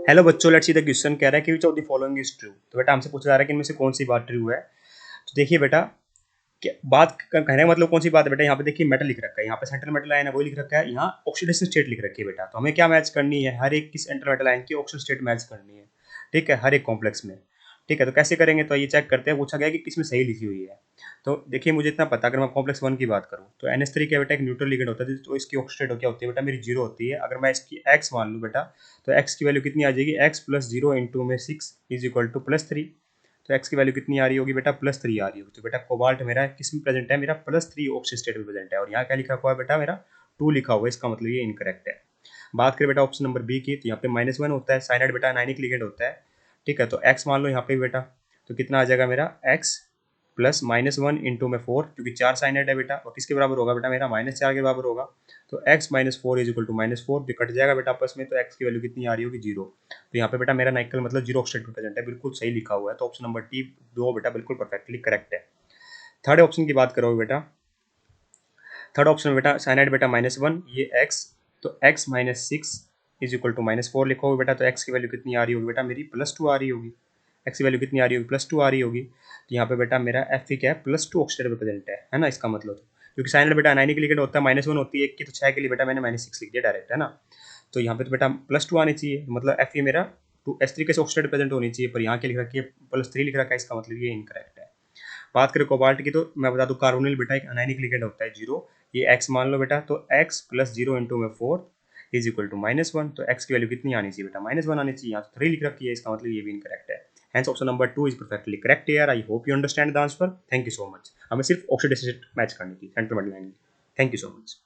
Hello बच्चों, let's see the question. कह रहा है कि which of the following is true. तो बेटा हमसे पूछा जा रहा है कि इनमें से कौन सी बात ट्रू है। तो देखिए बेटा, कहने का मतलब कौन सी बात है बेटा। यहाँ पे देखिए मेटल लिख रखा है, यहाँ पे सेंट्रल मेटल आयन है वो लिख रखा है, यहाँ ऑक्सीडेशन स्टेट लिख रखी है बेटा। तो हमें क्या मैच करनी है, हर एक की सेंट्रल मेटल आयन की ऑक्सीडेशन स्टेट मैच करनी है। ठीक है, हर एक कॉम्प्लेक्स में। ठीक है, तो कैसे करेंगे, तो ये चेक करते हैं। पूछा गया कि किसमें सही लिखी हुई है। तो देखिए मुझे इतना पता, अगर मैं कॉम्प्लेक्स 1 की बात करूँ तो NH3 क्या बेटा एक न्यूट्रल लिगेंड होता है, तो इसकी ऑक्सीडेट क्या होती है बेटा, मेरी जीरो होती है। अगर मैं इसकी x मान लूँ बेटा, तो x की वैल्यू कितनी आ जाएगी, x प्लस जीरो इंटू में 6 इज इक्वल टू +3। तो x की वैल्यू कितनी आ रही होगी बेटा, +3 आ रही होगी। तो बेटा कोबाल्ट मेरा किस में प्रेजेंट है, मेरा +3 ऑक्सीजन स्टेट में प्रेजेंट है। और यहाँ क्या लिखा हुआ है बेटा, मेरा 2 लिखा हुआ है, इसका मतलब ये इनकरेक्ट है। बात करें बेटा ऑप्शन नंबर बी की, तो यहाँ पे -1 होता है, साइनाइड बेटा आयनिक लिगेंड होता है। ठीक है, तो x मान लो यहाँ पे बेटा, तो कितना आ जाएगा मेरा x प्लस -1 इंटू में 4, क्योंकि 4 साइनाइड है बेटा, और किसके बराबर होगा बेटा, मेरा -4 के बराबर होगा। तो x minus four is equal to -4, भी कट जाएगा बेटा आपस में, तो x की वैल्यू कितनी आ रही होगी, 0। तो यहाँ पे बेटा मेरा नाइकल मतलब जीरो ऑक्सीडेट में प्रेजेंट है, बिल्कुल सही लिखा हुआ है। तो ऑप्शन नंबर टी दो बेटा बिल्कुल परफेक्टली करेक्ट है। थर्ड ऑप्शन की बात करोगे बेटा, थर्ड ऑप्शन बेटा साइनाइड बेटा -1, ये x, तो x minus 6 is equal to -4 लिखोगे बेटा। तो x की वैल्यू कितनी आ रही होगी बेटा, मेरी +2 आ रही होगी। x की वैल्यू कितनी आ रही होगी, +2 आ रही होगी। तो यहाँ पे बेटा मेरा Fe क्या है, +2 ऑक्सीडेट प्रेजेंट है ना, इसका मतलब। क्योंकि साइनाइड बेटा अनायनिक लिगेंड होता है, -1 होती है एक की, तो 6 के लिए बेटा मैंने -6 लिख दिया डायरेक्ट, है ना। तो यहाँ पे तो बेटा +2 आनी चाहिए, मतलब Fe मेरा 2 S तरीके से ऑक्सीडेट प्रेजेंट होनी चाहिए, पर यहाँ क्या लिख रखी है, +3 लिख रखा है, इसका मतलब ये इनकरेक्ट है। बात करें कोबाल्ट की, तो मैं बता दूं कार्बोनिल बेटा एक अनायनिक लिगेंड होता है, जीरो। ये x मान लो बेटा, तो x प्लस जीरो इंटू में 4 इज इक्वल टू -1। तो x की वैल्यू कितनी आनी चाहिए बेटा, -1 आनी चाहिए। यहाँ तो 3 लिख रखी है, इसका मतलब ये भी इनकरेक्ट है। Hence option number 2 is perfectly correct यार। I hope you understand the answer. Thank you so much. हमें सिर्फ ऑक्सीडेशन मैच करनी थी सेंट्रल मेटल लाइन की। Thank you so much.